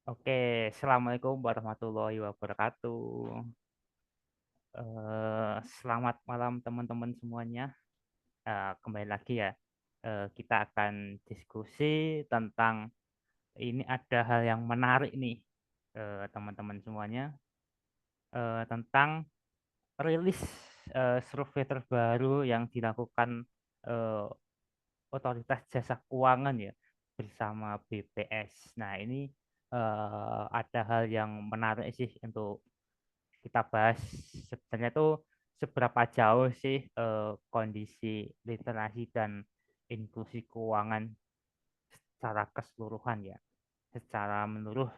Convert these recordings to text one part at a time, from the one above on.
Oke, Assalamualaikum warahmatullahi wabarakatuh. Selamat malam teman-teman semuanya. Kembali lagi ya, kita akan diskusi tentang ini ada hal yang menarik nih, teman-teman semuanya, tentang rilis survei terbaru yang dilakukan eh, Otoritas Jasa Keuangan ya bersama BPS. Nah, ini ada hal yang menarik sih untuk kita bahas. Sebenarnya tuh seberapa jauh sih kondisi literasi dan inklusi keuangan secara keseluruhan ya, secara menurut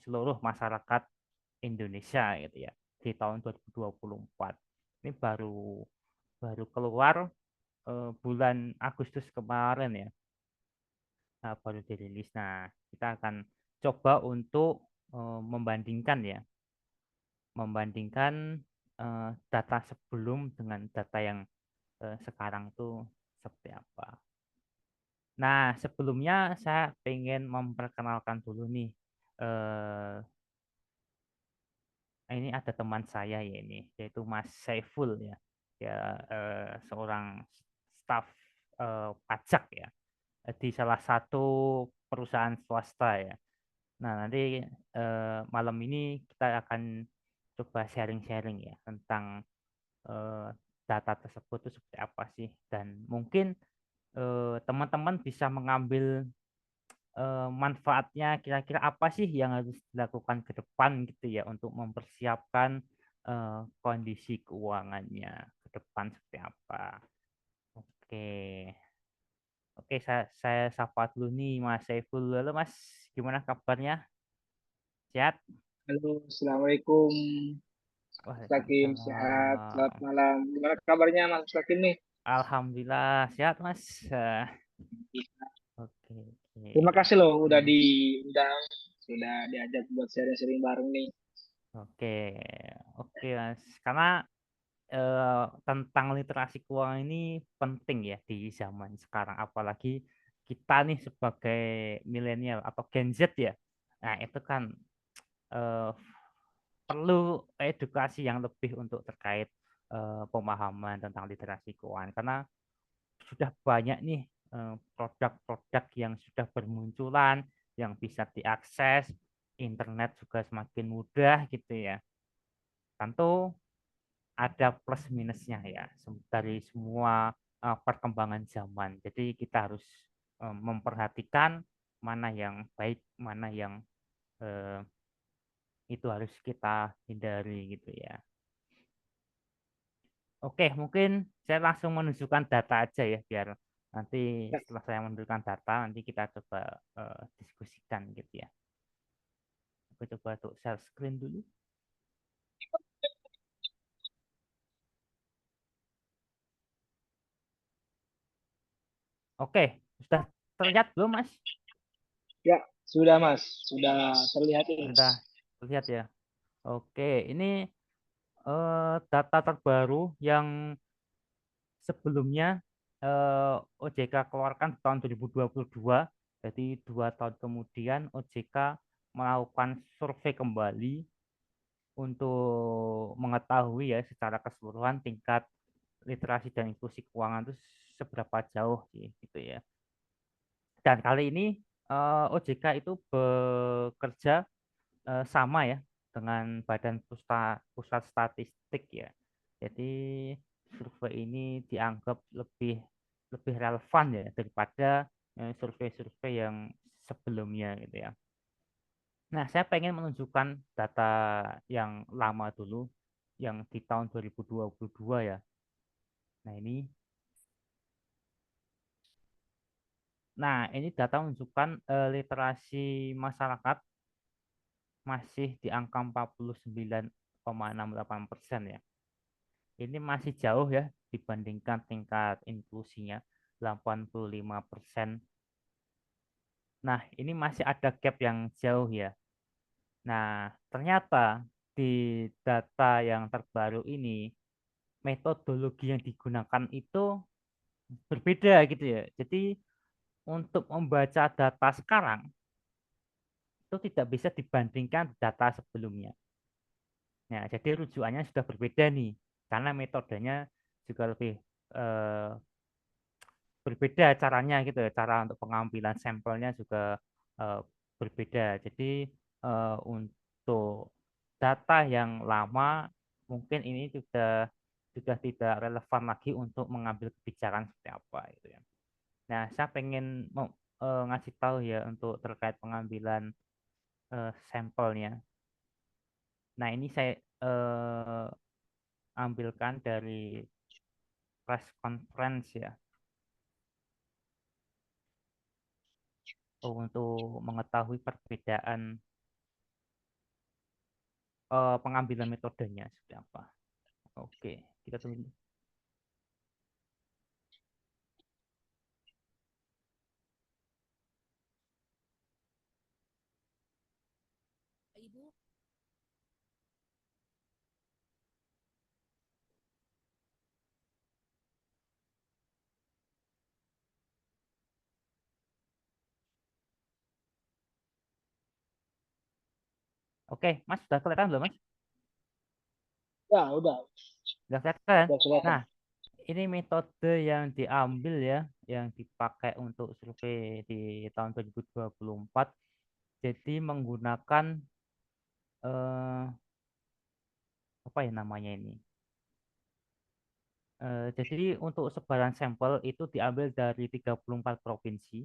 seluruh masyarakat Indonesia gitu ya di tahun 2024. Ini baru baru keluar bulan Agustus kemarin ya, baru dirilis. Nah, kita akan coba untuk membandingkan ya, data sebelum dengan data yang sekarang tuh seperti apa. Nah, sebelumnya saya pengen memperkenalkan dulu nih. Eh, ini ada teman saya ya ini, yaitu Mas Saiful ya. Ya, seorang staf pajak ya di salah satu perusahaan swasta ya. Nah, nanti malam ini kita akan coba sharing-sharing ya tentang eh, data tersebut itu seperti apa sih, dan mungkin teman-teman bisa mengambil manfaatnya, kira-kira apa sih yang harus dilakukan ke depan gitu ya untuk mempersiapkan kondisi keuangannya ke depan seperti apa. Oke. Oke, saya sapa dulu nih Mas Saiful. Halo Mas, gimana kabarnya? Sehat? Halo, Assalamualaikum. Mas Lakim, sehat. Selamat Waalaikumsalam. malam. Gimana kabarnya Mas Lakim nih? Alhamdulillah sehat Mas. Oke, Terima oke. kasih loh udah Hmm, diundang, sudah diajak buat sharing-sharing bareng nih. oke, oke Mas. Karena tentang literasi keuangan ini penting ya di zaman sekarang, apalagi kita nih sebagai milenial atau Gen Z ya. Nah, itu kan eh, perlu edukasi yang lebih untuk terkait pemahaman tentang literasi keuangan, karena sudah banyak nih produk-produk yang sudah bermunculan yang bisa diakses, internet juga semakin mudah gitu ya. Tentu ada plus minusnya ya dari semua perkembangan zaman. Jadi kita harus memperhatikan mana yang baik, mana yang eh, itu harus kita hindari gitu ya. Oke, mungkin saya langsung menunjukkan data aja ya, biar nanti Ya, setelah saya menunjukkan data nanti kita coba diskusikan gitu ya. Aku coba untuk share screen dulu. Oke, sudah terlihat belum Mas? ya, sudah Mas, sudah terlihat ini. Sudah terlihat ya. Oke, ini data terbaru yang sebelumnya OJK keluarkan di tahun 2022. Jadi 2 tahun kemudian OJK melakukan survei kembali untuk mengetahui ya secara keseluruhan tingkat literasi dan inklusi keuangan itu seberapa jauh sih gitu ya. Dan kali ini OJK itu bekerja sama ya dengan Badan Pusat Statistik ya. Jadi survei ini dianggap lebih lebih relevan ya daripada survei-survei yang sebelumnya gitu ya. Nah, saya pengen menunjukkan data yang lama dulu, yang di tahun 2022 ya. Nah, ini data menunjukkan literasi masyarakat masih di angka 49,68% ya. Ini masih jauh ya dibandingkan tingkat inklusinya 85%. Nah, ini masih ada gap yang jauh ya. Nah, ternyata di data yang terbaru ini metodologi yang digunakan itu berbeda gitu ya. Jadi untuk membaca data sekarang itu tidak bisa dibandingkan data sebelumnya. Nah, jadi rujukannya sudah berbeda nih, karena metodenya juga lebih eh, berbeda caranya gitu ya. Cara untuk pengambilan sampelnya juga eh, berbeda. Jadi untuk data yang lama mungkin ini sudah tidak relevan lagi untuk mengambil kebijakan seperti apa gitu ya. Nah, saya pengen mau ngasih tahu ya untuk terkait pengambilan sampelnya. Nah, ini saya ambilkan dari press conference ya, untuk mengetahui perbedaan pengambilan metodenya seperti apa. Oke, kita tunggu. Oke, Mas, sudah kelihatan belum, Mas? Ya, Sudah kelihatan. udah kelihatan. Nah, ini metode yang diambil ya, yang dipakai untuk survei di tahun 2024. Jadi menggunakan eh, apa ya namanya ini? Jadi untuk sebaran sampel itu diambil dari 34 provinsi,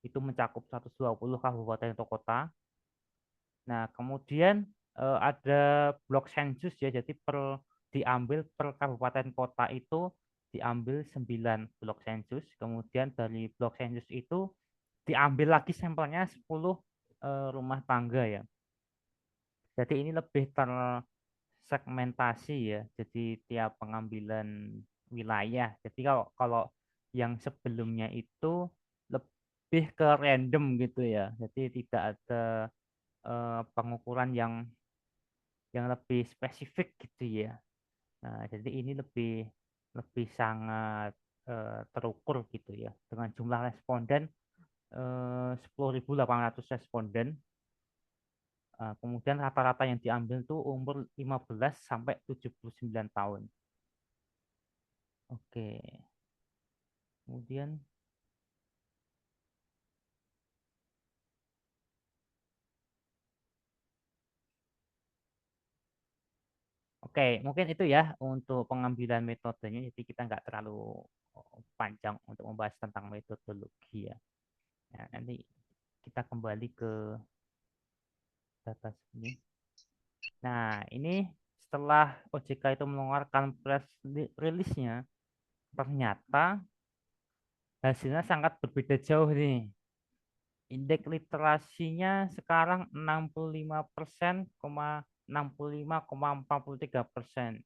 itu mencakup 120 kabupaten atau kota. Nah, kemudian ada blok sensus ya, jadi diambil per kabupaten kota itu diambil 9 blok sensus. Kemudian dari blok sensus itu diambil lagi sampelnya 10 rumah tangga ya. Jadi ini lebih tersegmentasi ya. Jadi tiap pengambilan wilayah. Jadi kalau kalau yang sebelumnya itu lebih ke random gitu ya. Jadi tidak ada pengukuran yang lebih spesifik gitu ya. Nah, jadi ini lebih lebih sangat terukur gitu ya. Dengan jumlah responden 10.800 responden. Kemudian rata-rata yang diambil tuh umur 15 sampai 79 tahun. Oke. Kemudian oke, mungkin itu ya untuk pengambilan metodenya. Jadi kita nggak terlalu panjang untuk membahas tentang metodologi ya. Nah, nanti kita kembali ke data sini. Nah, ini setelah OJK itu mengeluarkan press release-nya, ternyata hasilnya sangat berbeda jauh nih. Indeks literasinya sekarang 65,45,43%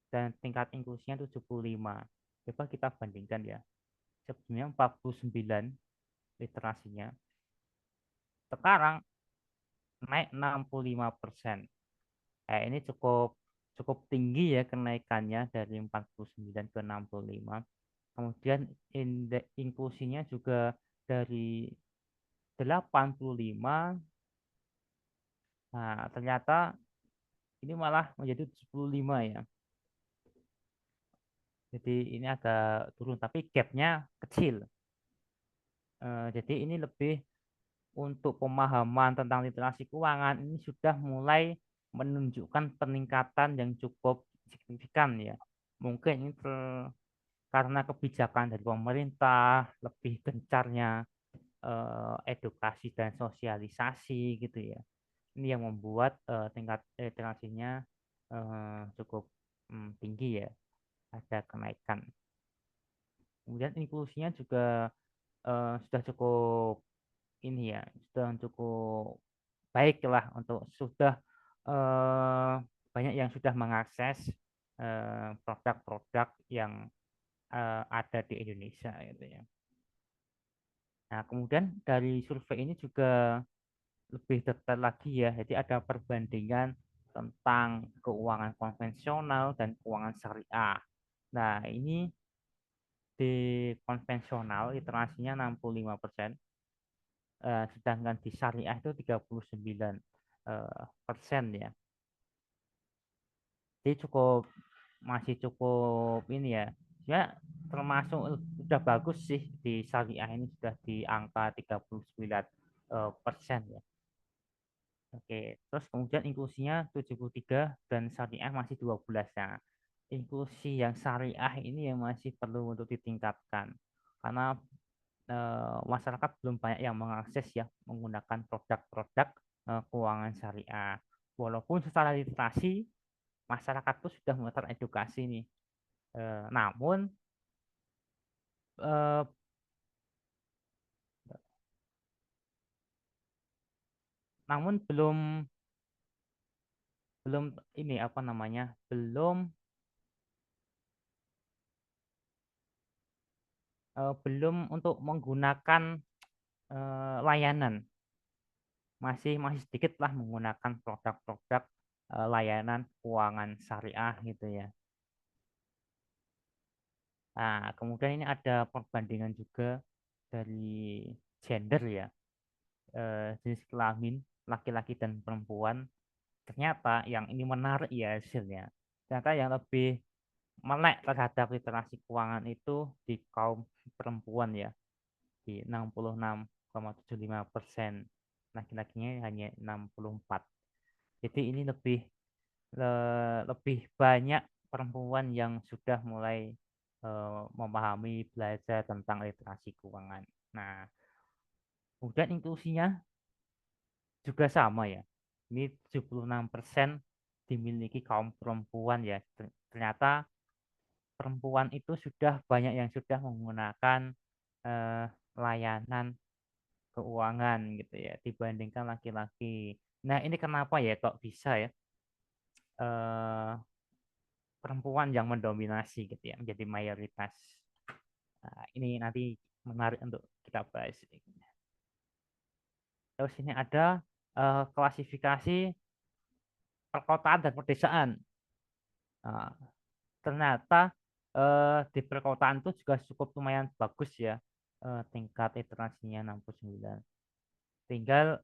dan tingkat inklusinya 75. Coba kita bandingkan ya. Sebelumnya 49 literasinya, sekarang naik 65%. Ini cukup cukup tinggi ya kenaikannya dari 49 ke 65. Kemudian indeks inklusinya juga dari 85, nah ternyata ini malah menjadi 75 ya. Jadi ini agak turun tapi gapnya kecil. Jadi ini lebih untuk pemahaman tentang literasi keuangan ini sudah mulai menunjukkan peningkatan yang cukup signifikan ya. Mungkin ini karena kebijakan dari pemerintah, lebih gencarnya edukasi dan sosialisasi gitu ya. Ini yang membuat tingkat literasinya cukup tinggi ya, ada kenaikan. Kemudian inklusinya juga sudah cukup ini ya, sudah cukup baik lah untuk sudah eh, banyak yang sudah mengakses produk-produk yang ada di Indonesia gitu ya. Nah, kemudian dari survei ini juga lebih detail lagi ya. Jadi ada perbandingan tentang keuangan konvensional dan keuangan syariah. Nah, ini di konvensional literasinya 65%, sedangkan di syariah itu 39 persen ya. Jadi masih cukup ini ya. Ya termasuk udah bagus sih di syariah ini sudah di angka 39 persen ya. Oke, terus kemudian inklusinya 73 dan syariah masih 12 ya. Inklusi yang syariah ini yang masih perlu untuk ditingkatkan karena masyarakat belum banyak yang mengakses ya menggunakan produk-produk keuangan syariah. Walaupun secara literasi masyarakat itu sudah mulai teredukasi nih. Namun eh, namun belum belum ini apa namanya? Belum untuk menggunakan layanan. Masih masih sedikit lah menggunakan produk-produk layanan keuangan syariah gitu ya. Nah, kemudian ini ada perbandingan juga dari gender ya, jenis kelamin laki-laki dan perempuan. Ternyata yang ini menarik ya hasilnya. Ternyata yang lebih melek terhadap literasi keuangan itu di kaum perempuan ya, di 66,75%. Laki-lakinya hanya 64. Jadi ini lebih banyak perempuan yang sudah mulai memahami belajar tentang literasi keuangan. Nah, kemudian inklusinya juga sama ya. Ini 76% dimiliki kaum perempuan ya. Ternyata perempuan itu sudah banyak yang sudah menggunakan layanan keuangan gitu ya dibandingkan laki-laki. Nah, ini kenapa ya kok bisa ya eh, perempuan yang mendominasi gitu ya menjadi mayoritas. Nah, ini nanti menarik untuk kita bahas. Terus ini ada klasifikasi perkotaan dan pedesaan. Nah, ternyata di perkotaan itu juga cukup lumayan bagus ya, tingkat literasinya 69. Tinggal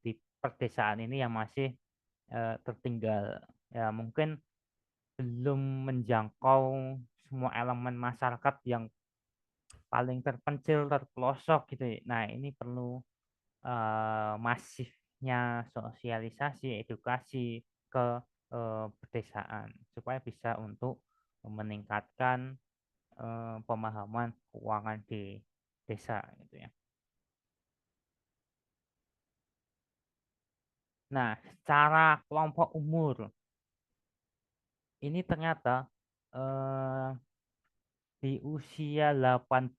di pedesaan ini yang masih tertinggal. Ya mungkin belum menjangkau semua elemen masyarakat yang paling terpencil, terpelosok gitu ya. Nah, ini perlu masifnya sosialisasi, edukasi ke pedesaan supaya bisa untuk meningkatkan pemahaman keuangan di desa gitu ya. Nah, secara kelompok umur ini ternyata eh, di usia 18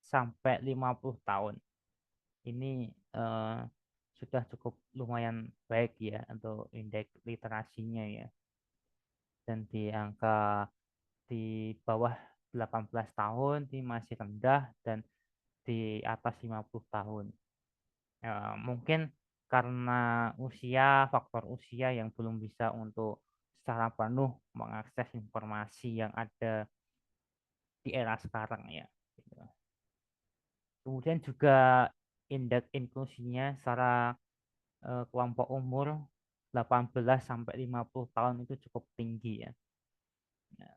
sampai 50 tahun ini sudah cukup lumayan baik ya untuk indeks literasinya ya. Dan di angka di bawah 18 tahun ini masih rendah dan di atas 50 tahun. Mungkin karena faktor usia yang belum bisa untuk secara penuh mengakses informasi yang ada di era sekarang ya. Gitu. Kemudian juga indeks inklusinya secara kelompok umur 18 sampai 50 tahun itu cukup tinggi ya. Nah,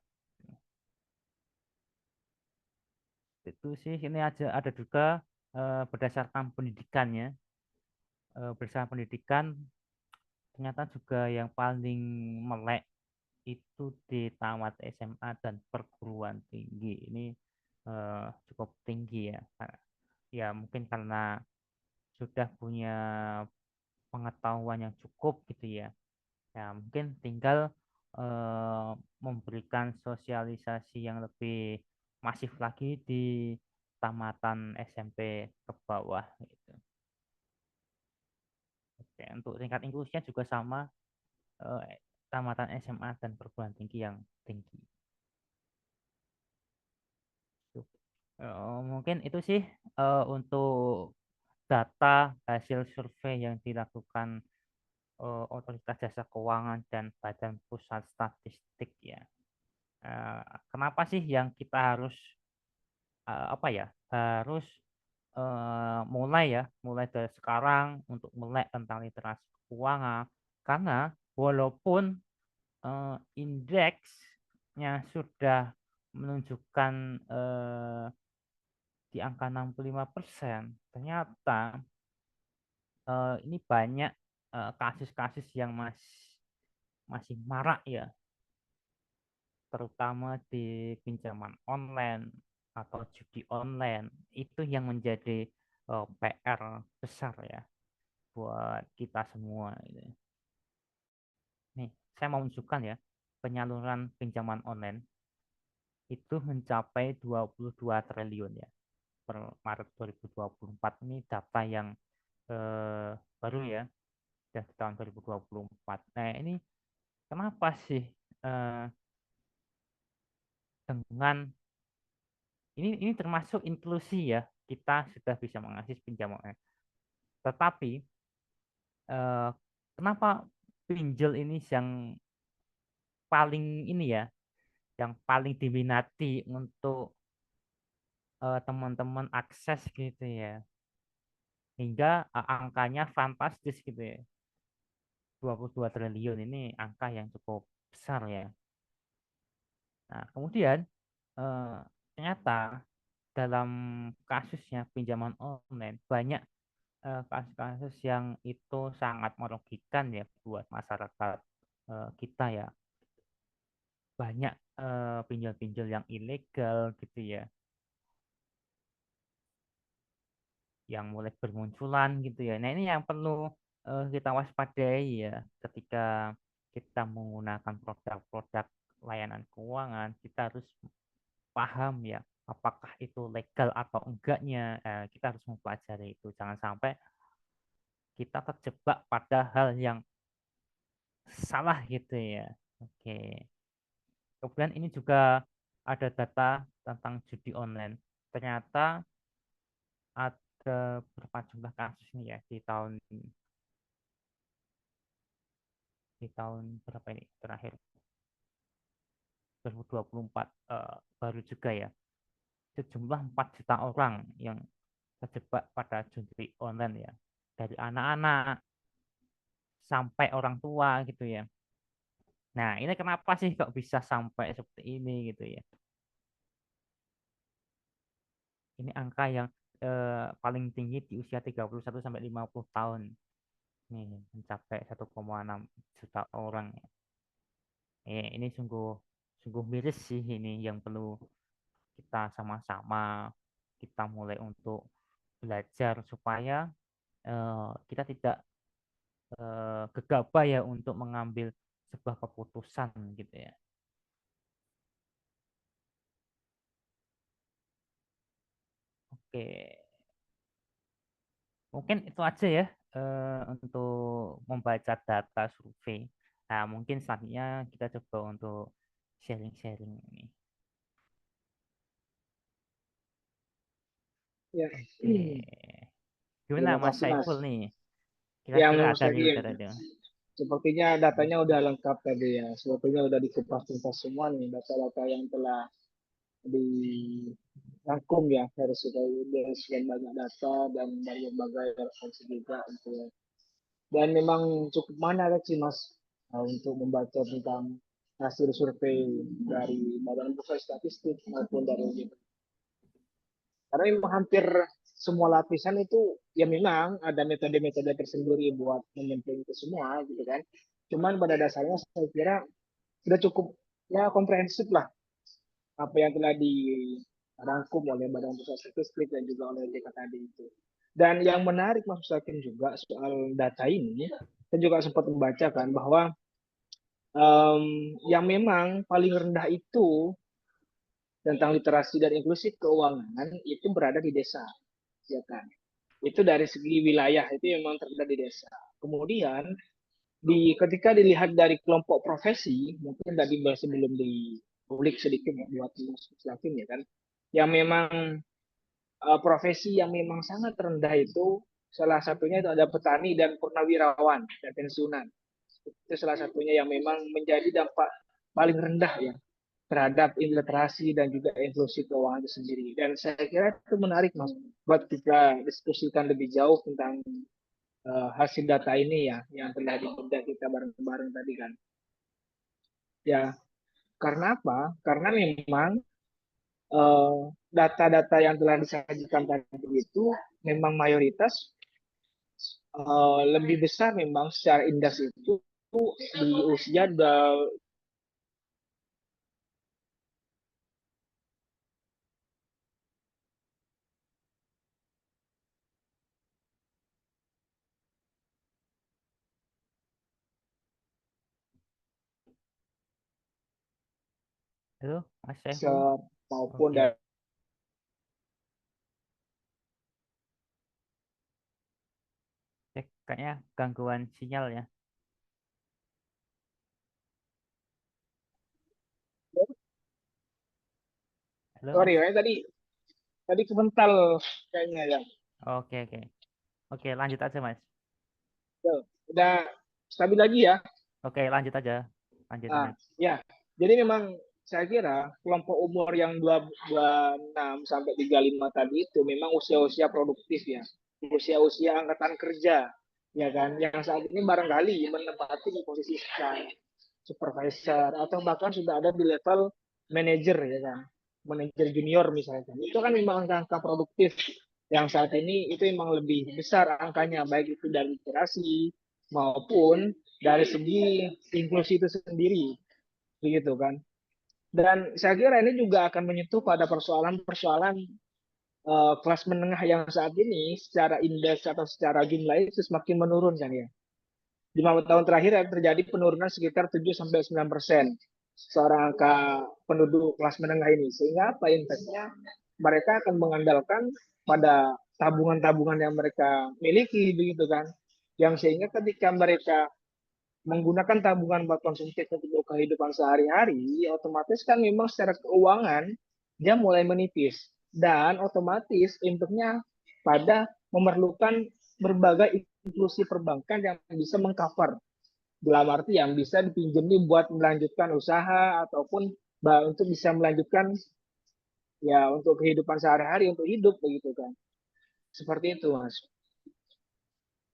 itu sih ini ada juga berdasarkan pendidikannya. Berdasarkan pendidikan ternyata juga yang paling melek itu di tamat SMA dan perguruan tinggi. Ini cukup tinggi ya. Ya mungkin karena sudah punya pengetahuan yang cukup gitu ya. Ya, mungkin tinggal memberikan sosialisasi yang lebih masif lagi di tamatan SMP ke bawah gitu. Oke, untuk tingkat inklusinya juga sama tamatan SMA dan perguruan tinggi yang tinggi. Tuh. Mungkin itu sih untuk data hasil survei yang dilakukan Otoritas Jasa Keuangan dan Badan Pusat Statistik ya. Kenapa sih yang kita harus apa ya harus mulai dari sekarang untuk melek tentang literasi keuangan, karena walaupun indeksnya sudah menunjukkan di angka 65%, ternyata ini banyak kasus-kasus yang masih marak ya, terutama di pinjaman online atau judi online. Itu yang menjadi PR besar ya buat kita semua gitu. Nih, saya mau menunjukkan ya, penyaluran pinjaman online itu mencapai 22 triliun ya per Maret 2024. Ini data yang baru ya, dari tahun 2024. Nah, ini kenapa sih eh, dengan ini termasuk inklusi ya, kita sudah bisa mengakses pinjaman online. Tetapi eh, kenapa pinjol ini yang paling ini ya, yang paling diminati untuk teman-teman akses gitu ya, hingga angkanya fantastis gitu ya, 22 triliun ini angka yang cukup besar ya. Nah, kemudian eh, ternyata dalam kasusnya pinjaman online banyak kasus-kasus yang itu sangat merugikan ya buat masyarakat kita ya. Banyak pinjol-pinjol yang ilegal gitu ya, yang mulai bermunculan gitu ya. Nah, ini yang perlu kita waspadai ya ketika kita menggunakan produk-produk layanan keuangan. Kita harus paham ya apakah itu legal atau enggaknya. Kita harus mempelajari itu. Jangan sampai kita terjebak pada hal yang salah gitu ya. Oke. Kemudian ini juga ada data tentang judi online. Ternyata ada berapa jumlah kasus nih ya di tahun berapa ini terakhir 2024 baru juga ya, sejumlah 4 juta orang yang terjebak pada judi online ya, dari anak-anak sampai orang tua gitu ya. Nah, ini kenapa sih kok bisa sampai seperti ini gitu ya. Ini angka yang paling tinggi di usia 31 sampai 50 tahun. Nih, mencapai 1,6 juta orang. Ini sungguh sungguh miris sih, ini yang perlu kita sama-sama kita mulai untuk belajar supaya kita tidak gegabah ya untuk mengambil sebuah keputusan gitu ya. Oke, mungkin itu aja ya untuk membaca data survei. Nah, mungkin selanjutnya kita coba untuk sharing-sharing ini. Ya, Oke, gimana terima Mas kasih Mas. Saiful nih? Yang Kira-kira ada nih mustahil. data itu. Sepertinya datanya udah lengkap tadi ya. Sepertinya udah dikupas tuntas semua nih data-data yang telah dirangkum ya dari sekian banyak data dan dari berbagai referensi juga gitu ya. Dan memang cukup menarik sih Mas untuk membaca tentang hasil survei dari Badan Pusat Statistik maupun dari karena memang hampir semua lapisan itu ya memang ada metode-metode tersendiri buat menyemplung itu semua gitu kan. Cuman pada dasarnya saya kira sudah cukup ya komprehensif lah apa yang telah dirangkum oleh Badan Pusat Statistik dan juga oleh JK tadi itu. Dan yang menarik Mas Sakin juga soal data ini, saya juga sempat membacakan bahwa yang memang paling rendah itu tentang literasi dan inklusi keuangan itu berada di desa, ya kan? Itu dari segi wilayah itu memang terlihat di desa. Kemudian ketika dilihat dari kelompok profesi, mungkin tadi masih belum diulik sedikit ya, buat Muslim ya kan, yang memang profesi yang memang sangat rendah itu salah satunya itu ada petani dan purnawirawan dan pensiunan. Itu salah satunya yang memang menjadi dampak paling rendah ya terhadap literasi dan juga inklusi keuangan itu sendiri. Dan saya kira itu menarik Mas buat kita diskusikan lebih jauh tentang hasil data ini ya yang telah dibedah kita bareng-bareng tadi kan. Ya, karena apa? Karena memang eh, data-data yang telah disajikan tadi itu memang mayoritas lebih besar memang secara indeks itu di usia Halo, Mas Syaiful. user maupun Oke, dari kayaknya gangguan sinyal ya. Halo, sorry Mas. ya tadi tadi kebental kayaknya ya. Oke, oke. Oke, lanjut aja, Mas. Tuh, udah stabil lagi ya. Oke, lanjut aja. Lanjut, Nah, lanjut. ya. Jadi memang saya kira kelompok umur yang 26 sampai 35 tadi itu memang usia-usia produktif ya. Usia-usia angkatan kerja ya kan yang saat ini barangkali menempati di posisi supervisor atau bahkan sudah ada di level manajer ya kan. Manajer junior misalnya. Itu kan memang angka-angka produktif yang saat ini itu memang lebih besar angkanya baik itu dari literasi maupun dari segi inklusi itu sendiri begitu kan. Dan saya kira ini juga akan menyentuh pada persoalan-persoalan kelas menengah yang saat ini secara indeks atau secara jumlah itu semakin menurun kan ya. 5 tahun terakhir ada terjadi penurunan sekitar 7-9% seorang angka penduduk kelas menengah ini. Sehingga apa impactnya? Mereka akan mengandalkan pada tabungan-tabungan yang mereka miliki begitu kan. Yang sehingga ketika mereka menggunakan tabungan buat konsumtif untuk kehidupan sehari-hari, otomatis kan memang secara keuangan dia mulai menipis dan otomatis impactnya pada memerlukan berbagai inklusi perbankan yang bisa mengcover dalam arti yang bisa dipinjami buat melanjutkan usaha ataupun untuk bisa melanjutkan ya untuk kehidupan sehari-hari untuk hidup begitu kan seperti itu mas.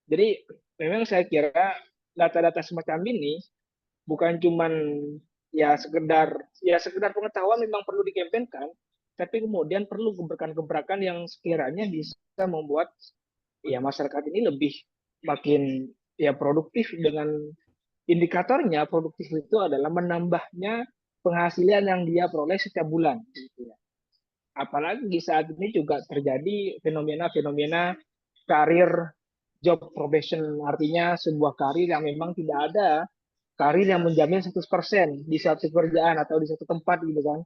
Jadi memang saya kira data-data semacam ini bukan cuman ya sekedar pengetahuan memang perlu dikampanyekan tapi kemudian perlu gebrakan-gebrakan yang sekiranya bisa membuat ya masyarakat ini lebih makin ya produktif dengan indikatornya produktif itu adalah menambahnya penghasilan yang dia peroleh setiap bulan gitu ya. Apalagi saat ini juga terjadi fenomena-fenomena karir job probation artinya sebuah karir yang memang tidak ada karir yang menjamin 100% di satu kerjaan atau di satu tempat gitu kan.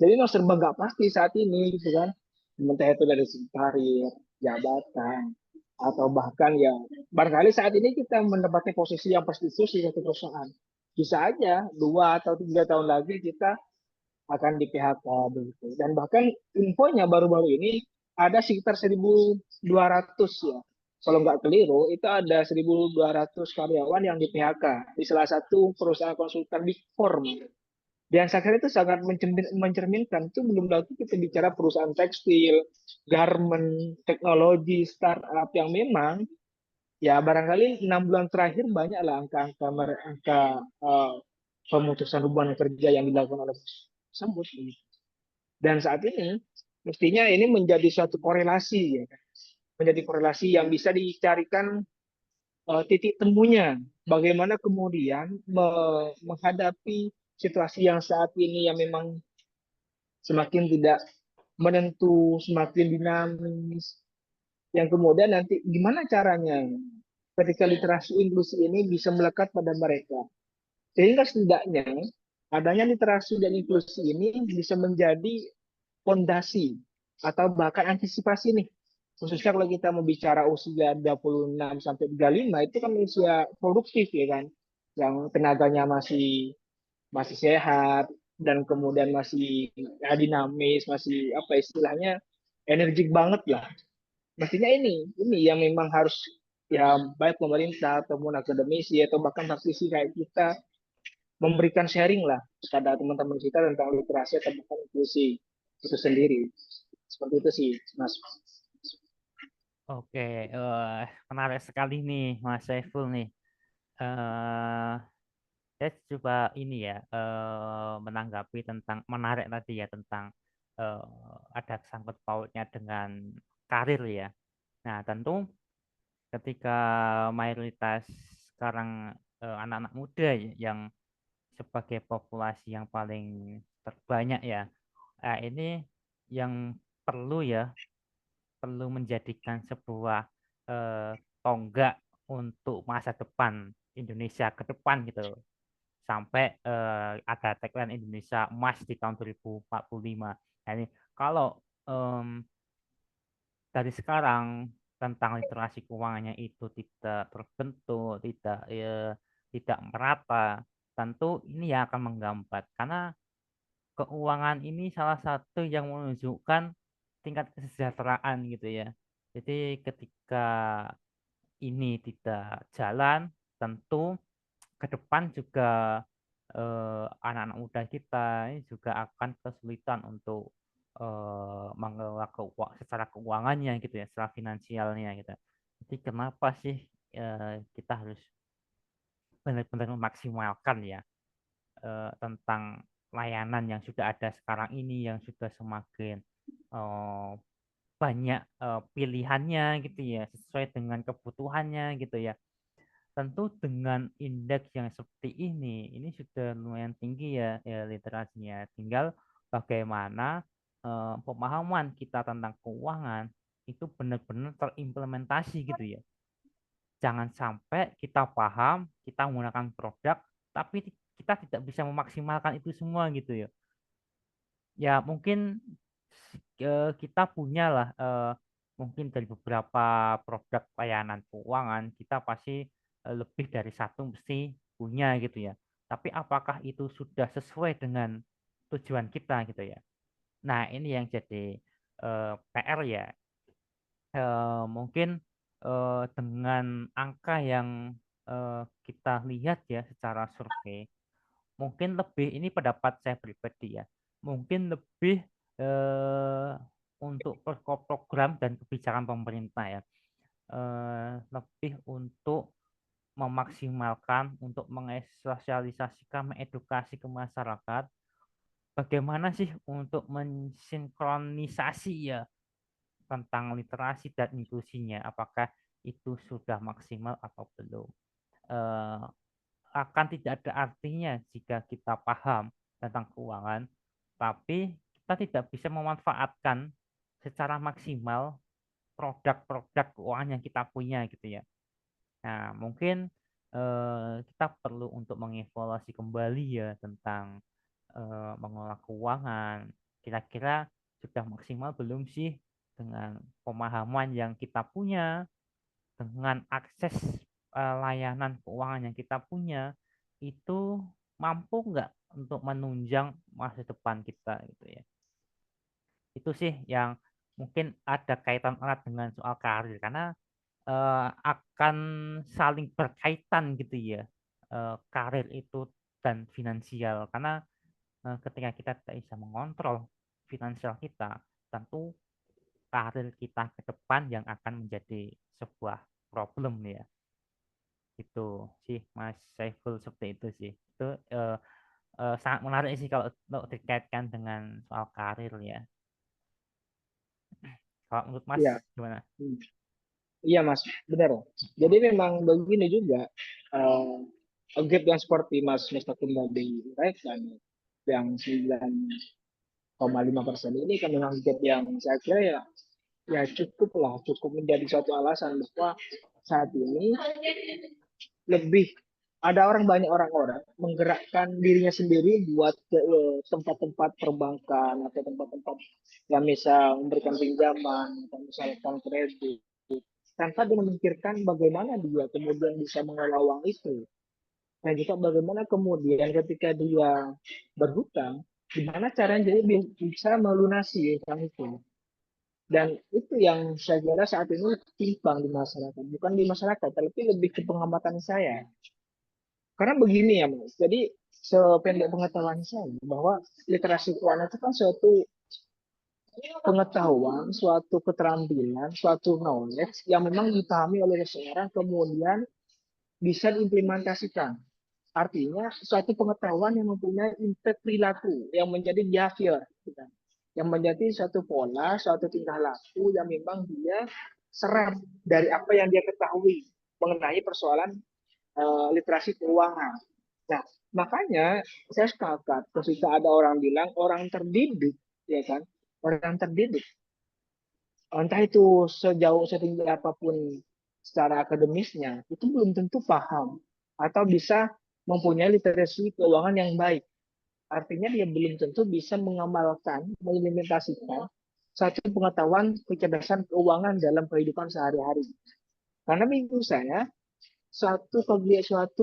Jadi memang serba nggak pasti saat ini gitu kan. Entah itu dari segi karir, jabatan, atau bahkan ya barangkali saat ini kita mendapatkan posisi yang prestisius di satu perusahaan. Bisa aja 2 atau 3 tahun lagi kita akan di PHK begitu. Dan bahkan infonya baru-baru ini ada sekitar 1.200 ya. Kalau nggak keliru, itu ada 1.200 karyawan yang di PHK di salah satu perusahaan konsultan Big Four. Dan saya kira itu sangat mencerminkan, itu belum lagi kita bicara perusahaan tekstil, garment, teknologi, startup yang memang ya barangkali 6 bulan terakhir banyaklah angka-angka angka pemutusan hubungan kerja yang dilakukan oleh tersebut. Dan saat ini mestinya ini menjadi suatu korelasi ya, menjadi korelasi yang bisa dicarikan titik temunya. Bagaimana kemudian menghadapi situasi yang saat ini yang memang semakin tidak menentu, semakin dinamis, yang kemudian nanti gimana caranya ketika literasi inklusi ini bisa melekat pada mereka. Sehingga setidaknya adanya literasi dan inklusi ini bisa menjadi fondasi atau bahkan antisipasi nih. Khususnya kalau kita membicara usia 26 sampai 35 itu kan usia produktif ya kan. Yang tenaganya masih masih sehat dan kemudian masih ya, dinamis, masih apa istilahnya energik banget lah. Mestinya ini yang memang harus ya baik pemerintah ataupun akademisi atau bahkan praktisi kayak kita memberikan sharing lah kepada teman-teman kita tentang literasi atau bahkan inklusi itu sendiri. Seperti itu sih, Mas. Oke, menarik sekali nih Mas Saiful nih. Eh, saya coba ini ya, menanggapi tentang menarik tadi ya tentang ada sangkut pautnya dengan karir ya. Nah, tentu ketika mayoritas sekarang anak-anak muda yang sebagai populasi yang paling terbanyak ya, ini yang perlu ya, perlu menjadikan sebuah tonggak untuk masa depan Indonesia ke depan gitu sampai ada tagline Indonesia Emas di tahun 2045. Nah, ini kalau dari sekarang tentang literasi keuangannya itu tidak terbentuk, tidak merata, tentu ini yang akan menggambat karena keuangan ini salah satu yang menunjukkan tingkat kesejahteraan gitu ya. Jadi ketika ini tidak jalan, tentu ke depan juga anak-anak muda kita ini juga akan kesulitan untuk mengelola secara keuangannya gitu ya, secara finansialnya gitu. Jadi kenapa sih kita harus benar-benar memaksimalkan ya tentang layanan yang sudah ada sekarang ini yang sudah semakin eh, banyak pilihannya gitu ya, sesuai dengan kebutuhannya gitu ya. Tentu dengan indeks yang seperti ini sudah lumayan tinggi ya, ya literasinya. Tinggal bagaimana pemahaman kita tentang keuangan itu benar-benar terimplementasi gitu ya. Jangan sampai kita paham, kita menggunakan produk, tapi kita tidak bisa memaksimalkan itu semua gitu ya. Ya mungkin kita punya lah mungkin dari beberapa produk layanan keuangan kita pasti lebih dari satu mesti punya gitu ya. Tapi apakah itu sudah sesuai dengan tujuan kita gitu ya? Nah ini yang jadi PR ya. Mungkin dengan angka yang kita lihat ya secara survei mungkin lebih ini pendapat saya pribadi ya mungkin lebih eh, untuk program dan kebijakan pemerintah ya lebih untuk memaksimalkan untuk mengesosialisasikan mengedukasi ke masyarakat bagaimana sih untuk mensinkronisasi ya tentang literasi dan inklusinya apakah itu sudah maksimal atau belum. Eh, Akan tidak ada artinya jika kita paham tentang keuangan, tapi kita tidak bisa memanfaatkan secara maksimal produk-produk keuangan yang kita punya gitu ya. Nah, mungkin kita perlu untuk mengevaluasi kembali ya tentang mengelola keuangan. Kira-kira sudah maksimal belum sih dengan pemahaman yang kita punya, dengan akses layanan keuangan yang kita punya itu mampu nggak untuk menunjang masa depan kita gitu ya. Itu sih yang mungkin ada kaitan erat dengan soal karir karena akan saling berkaitan gitu ya karir itu dan finansial karena ketika kita tidak bisa mengontrol finansial kita tentu karir kita ke depan yang akan menjadi sebuah problem ya. Itu sih Mas Saiful seperti itu sih. Itu sangat menarik sih kalau untuk dikaitkan dengan soal karir ya. Kalau menurut Mas Iya, gimana? hmm. Iya Mas, benar. Jadi memang begini juga, gap yang seperti Mas Mustaqim tadi uraikan, yang 9,5% ini kan memang gap yang saya kira ya cukup lah, cukup menjadi suatu alasan bahwa saat ini lebih ada banyak orang-orang menggerakkan dirinya sendiri buat ke tempat-tempat perbankan atau tempat-tempat yang bisa memberikan pinjaman atau misalkan kredit tanpa dia memikirkan bagaimana dia kemudian bisa mengelola uang itu dan juga bagaimana kemudian ketika dia berhutang gimana caranya dia bisa melunasi utang itu. Dan itu yang saya kira saat ini timpang di masyarakat, bukan di masyarakat, tapi lebih ke pengamatan saya. Karena begini ya, Mas. Jadi sependek pengetahuan saya bahwa literasi keuangan itu kan suatu pengetahuan, suatu keterampilan, suatu knowledge yang memang dipahami oleh seseorang kemudian bisa diimplementasikan. Artinya suatu pengetahuan yang mempunyai impact perilaku, yang menjadi behavior, gitu kan. Yang menjadi suatu pola, suatu tingkah laku yang memang dia serap dari apa yang dia ketahui mengenai persoalan literasi keuangan. Nah, makanya saya sepakat ketika ada orang bilang orang terdidik, ya kan, orang terdidik, entah itu sejauh setinggi apapun secara akademisnya, itu belum tentu paham atau bisa mempunyai literasi keuangan yang baik. Artinya dia belum tentu bisa mengamalkan, mengimplementasikan satu pengetahuan kecerdasan keuangan dalam kehidupan sehari-hari. Karena minggu saya, suatu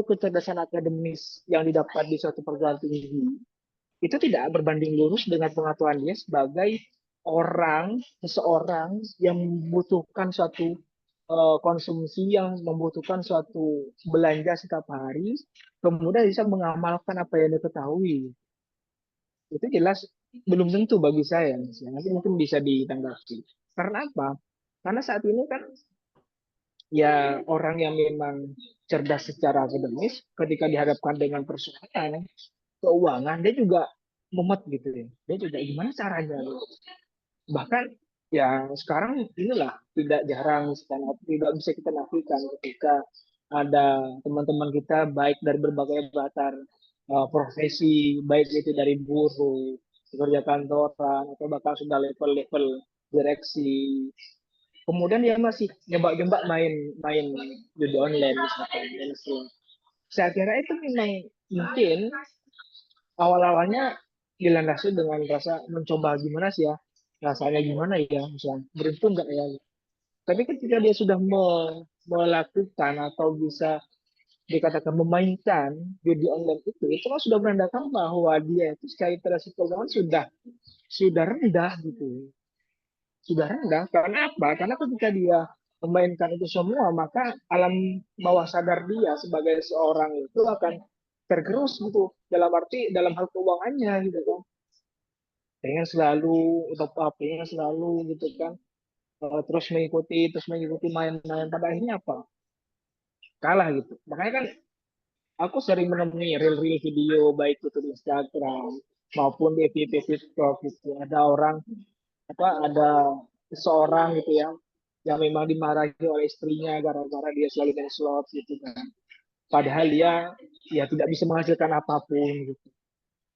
kecerdasan akademis yang didapat di suatu perguruan tinggi itu tidak berbanding lurus dengan pengetahuan dia sebagai seseorang yang membutuhkan suatu konsumsi, yang membutuhkan suatu belanja setiap hari, kemudian bisa mengamalkan apa yang diketahui. Itu jelas belum tentu bagi saya. Nanti mungkin bisa ditanggapi. Karena apa? Karena saat ini kan ya orang yang memang cerdas secara akademis, ketika dihadapkan dengan persoalan keuangan, dia juga mumet gitu ya. Dia juga gimana caranya? Bahkan ya sekarang inilah tidak jarang, tidak bisa kita nafikan ketika ada teman-teman kita baik dari berbagai latar profesi, baik itu dari buruh, pekerja kantoran, atau bahkan sudah level-level direksi. Kemudian dia masih nyoba-nyoba main judi online misalkan. Saya kira itu memang mungkin awal-awalnya dilandasi dengan rasa mencoba gimana sih ya, rasanya gimana ya, misalnya beruntung nggak ya. Tapi ketika dia sudah melakukan atau bisa dikatakan memainkan judi online itu kan sudah menandakan bahwa dia itu secara interaksi keuangan sudah rendah gitu, sudah rendah. Karena apa? Karena ketika dia memainkan itu semua, maka alam bawah sadar dia sebagai seorang itu akan tergerus gitu, dalam arti dalam hal keuangannya gitu kan, pengen selalu top up, pengen selalu gitu kan. Terus mengikuti main-main, pada akhirnya apa, kalah gitu. Makanya kan aku sering menemui reel-reel video baik itu di Instagram maupun di FYP TikTok gitu, ada orang ada seseorang gitu ya yang memang dimarahi oleh istrinya gara-gara dia selalu main slot gitu kan, padahal dia ya tidak bisa menghasilkan apapun gitu.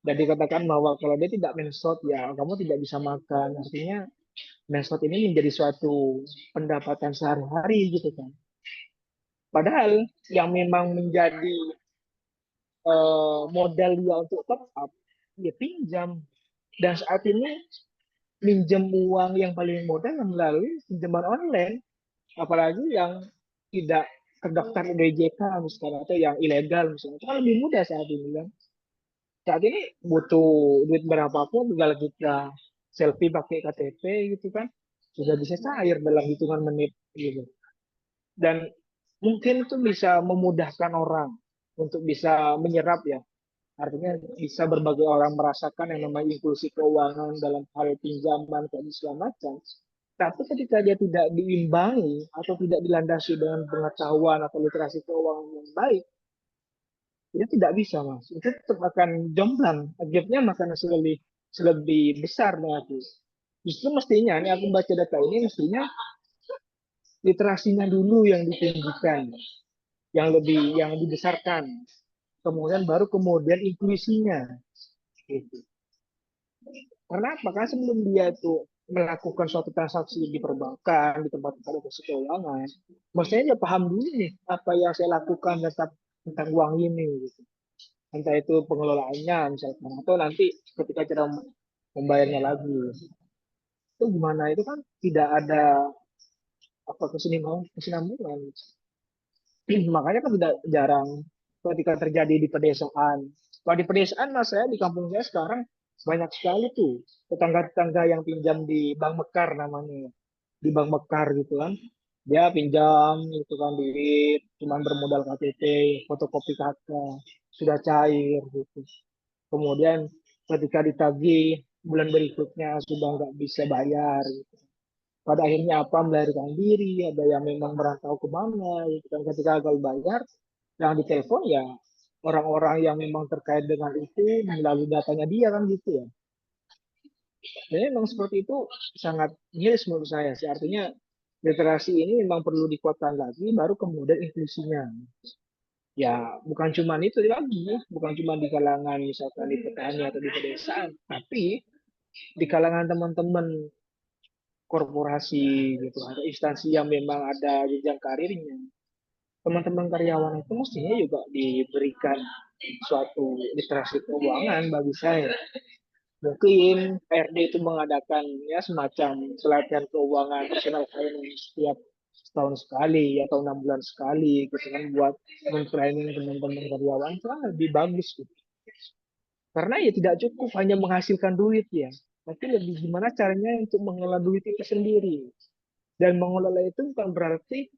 Dan dikatakan bahwa kalau dia tidak main slot ya kamu tidak bisa makan. Artinya main slot ini menjadi suatu pendapatan sehari-hari gitu kan. Padahal yang memang menjadi modal dia untuk top up, ya pinjam. Dan saat ini minjem uang yang paling mudah melalui pinjaman online, apalagi yang tidak terdaftar di OJK misalnya atau yang ilegal misalnya, itu kan lebih mudah saat ini kan. Saat ini butuh duit berapapun, tinggal kita selfie pakai KTP gitu kan, sudah bisa cair dalam hitungan menit gitu. Dan mungkin itu bisa memudahkan orang untuk bisa menyerap ya. Artinya bisa berbagai orang merasakan yang namanya inklusi keuangan dalam hal pinjaman dan segala macam. Tapi ketika dia tidak diimbangi atau tidak dilandasi dengan pengetahuan atau literasi keuangan yang baik, itu tidak bisa mas. Itu tetap akan jomplang. Akhirnya makan selebih besar nanti. Justru mestinya, ini aku baca data ini, mestinya literasinya dulu yang ditinggikan, yang dibesarkan. Kemudian inklusinya. Gitu. Karena apa? Karena sebelum dia itu melakukan suatu transaksi di perbankan, di tempat-tempat investasi keuangan, maksudnya dia paham dulu nih apa yang saya lakukan tentang uang ini. Gitu. Entah itu pengelolaannya misalkan, atau nanti ketika cara membayarnya lagi. Itu gimana? Itu kan tidak ada apa kesinambungan. Makanya kan tidak jarang ketika terjadi di pedesaan. Kalau di pedesaan mas saya di kampung saya sekarang banyak sekali tuh tetangga-tetangga yang pinjam di Bank Mekar namanya. Di Bank Mekar gitu kan. Dia pinjam gitu kan duit, cuma bermodal KTP, fotokopi KK. sudah cair gitu. Kemudian ketika ditagih bulan berikutnya sudah nggak bisa bayar gitu. Pada akhirnya apa, melarikan diri, ada yang memang merantau ke mana gitu. Dan ketika gagal bayar, yang ditelepon ya orang-orang yang memang terkait dengan itu melalui datanya dia kan gitu ya. Jadi memang seperti itu sangat miris menurut saya sih. Artinya literasi ini memang perlu dikuatkan lagi, baru kemudian inklusinya. Ya bukan cuma itu lagi, bukan cuma di kalangan misalkan di petani atau di pedesaan, tapi di kalangan teman-teman korporasi gitu, ada instansi yang memang ada jenjang karirnya. Teman-teman karyawan itu mestinya juga diberikan suatu literasi keuangan bagi saya. Mungkin PRD itu mengadakan ya semacam pelatihan keuangan personal finance setiap setahun sekali atau 6 bulan sekali gitu kan, buat men-training teman-teman karyawan itu kan lebih bagus gitu. Karena ya tidak cukup hanya menghasilkan duit ya, tapi lebih gimana caranya untuk mengelola duit itu sendiri. Dan mengelola itu bukan berarti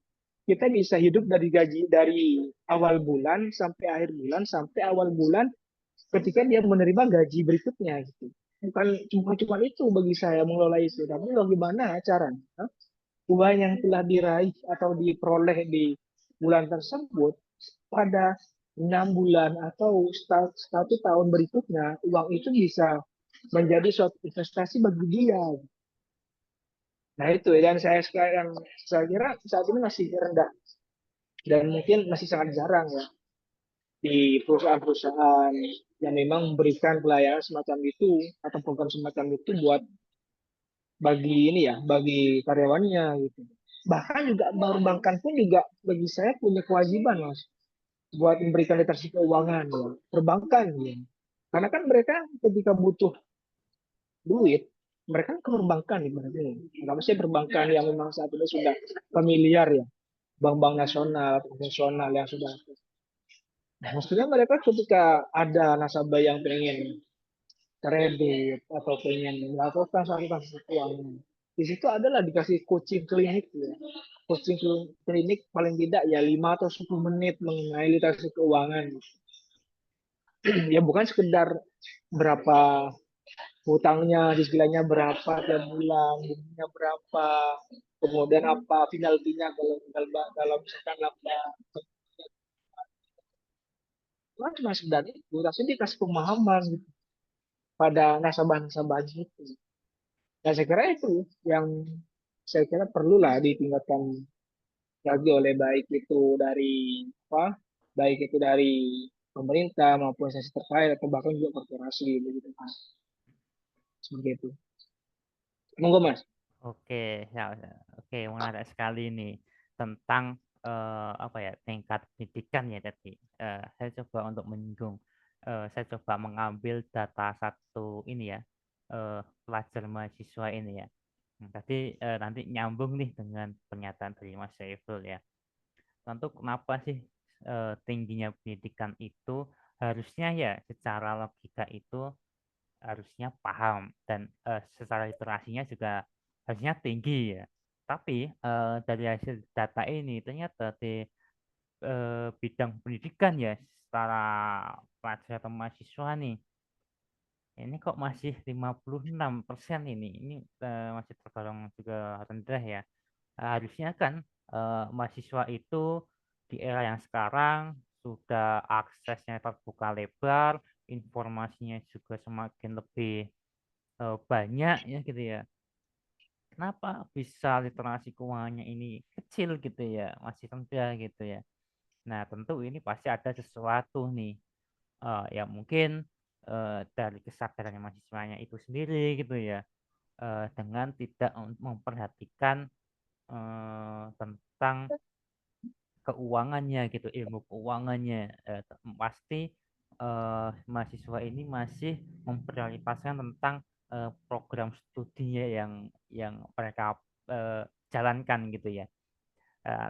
kita bisa hidup dari gaji dari awal bulan sampai akhir bulan sampai awal bulan ketika dia menerima gaji berikutnya gitu. Bukan cuma itu bagi saya mengelola itu, tapi bagaimana caranya uang yang telah diraih atau diperoleh di bulan tersebut pada 6 bulan atau satu tahun berikutnya uang itu bisa menjadi suatu investasi bagi dia. Nah itu dan saya kira saat ini masih rendah dan mungkin masih sangat jarang ya di perusahaan-perusahaan yang memang memberikan pelayanan semacam itu atau program semacam itu buat bagi ini ya, bagi karyawannya gitu. Bahkan juga perbankan pun juga bagi saya punya kewajiban mas buat memberikan literasi keuangan ya. Perbankan ya. Karena kan mereka ketika butuh duit, mereka ke perbankan ibaratnya. Nggak mesti perbankan yang memang saat ini sudah familiar ya, bank-bank nasional, profesional yang sudah. Nah, maksudnya mereka ketika ada nasabah yang pengen kredit atau pengen melakukan suatu transaksi keuangan, di situ adalah dikasih coaching klinik ya. Coaching klinik paling tidak ya 5 atau 10 menit mengenai literasi keuangan. Ya bukan sekedar berapa hutangnya, cicilannya berapa tiap bulan, bunganya berapa, kemudian apa penaltinya kalau misalkan lambat. Cuma cuma sekedar itu, tapi dikasih pemahaman gitu, pada nasabah-nasabahnya itu. Nah, saya kira itu yang saya kira perlulah ditingkatkan lagi oleh baik itu dari apa, baik itu dari pemerintah maupun instansi terkait atau bahkan juga korporasi begitu kan. Seperti itu. Monggo Mas. Oke, ya, ya. Oke, menarik sekali nih tentang apa ya, tingkat pendidikan ya tadi. Saya coba untuk menyinggung, saya coba mengambil data satu ini ya, pelajar mahasiswa ini ya. Tadi nanti nyambung nih dengan pernyataan dari Mas Saiful ya. Tentu kenapa sih tingginya pendidikan itu harusnya ya secara logika itu harusnya paham dan secara literasinya juga harusnya tinggi ya. Tapi dari hasil data ini ternyata di bidang pendidikan ya secara pelajar atau mahasiswa nih ini kok masih 56% ini. Ini masih tergolong juga rendah ya. Harusnya kan mahasiswa itu di era yang sekarang sudah aksesnya terbuka lebar, informasinya juga semakin lebih banyak ya gitu ya. Kenapa bisa literasi keuangannya ini kecil gitu ya, masih rendah gitu ya. Nah, tentu ini pasti ada sesuatu nih yang mungkin dari kesadaran mahasiswanya itu sendiri gitu ya, dengan tidak memperhatikan tentang keuangannya gitu, ilmu keuangannya. Pasti mahasiswa ini masih memprioritaskan tentang program studinya yang mereka eh, jalankan gitu ya.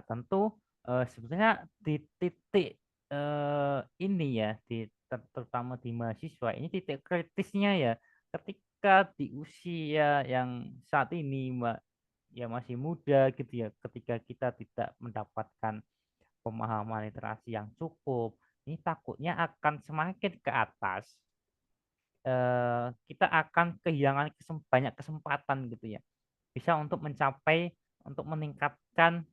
Tentu sebenarnya di titik ini ya, terutama di mahasiswa ini titik kritisnya ya, ketika di usia yang saat ini ya masih muda gitu ya, ketika kita tidak mendapatkan pemahaman literasi yang cukup, ini takutnya akan semakin ke atas, kita akan kehilangan banyak kesempatan gitu ya. Bisa untuk meningkatkan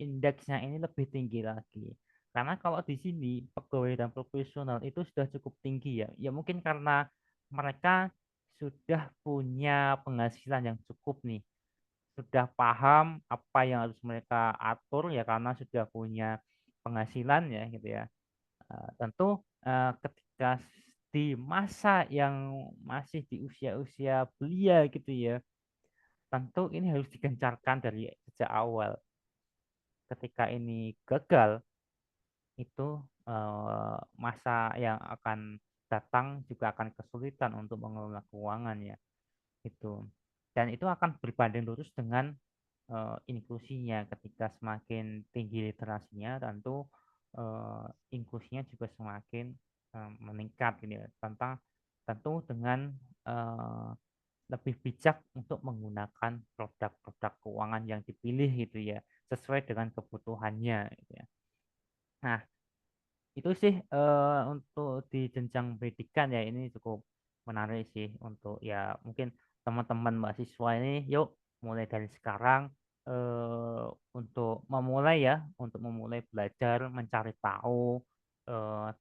indeksnya ini lebih tinggi lagi. Karena kalau di sini pegawai dan profesional itu sudah cukup tinggi ya. Ya mungkin karena mereka sudah punya penghasilan yang cukup nih, sudah paham apa yang harus mereka atur ya karena sudah punya penghasilan ya gitu ya. Tentu ketika di masa yang masih di usia-usia belia gitu ya, tentu ini harus digencarkan dari sejak awal. Ketika ini gagal, itu masa yang akan datang juga akan kesulitan untuk mengelola keuangan ya. Itu. Dan itu akan berbanding lurus dengan inklusinya. Ketika semakin tinggi literasinya, tentu inklusinya juga semakin meningkat gitu ya. Tentu dengan eh, lebih bijak untuk menggunakan produk-produk keuangan yang dipilih gitu ya, sesuai dengan kebutuhannya gitu ya. Nah, itu sih untuk di jenjang pendidikan ya, ini cukup menarik sih untuk ya mungkin teman-teman mahasiswa ini yuk mulai dari sekarang eh, untuk memulai belajar mencari tahu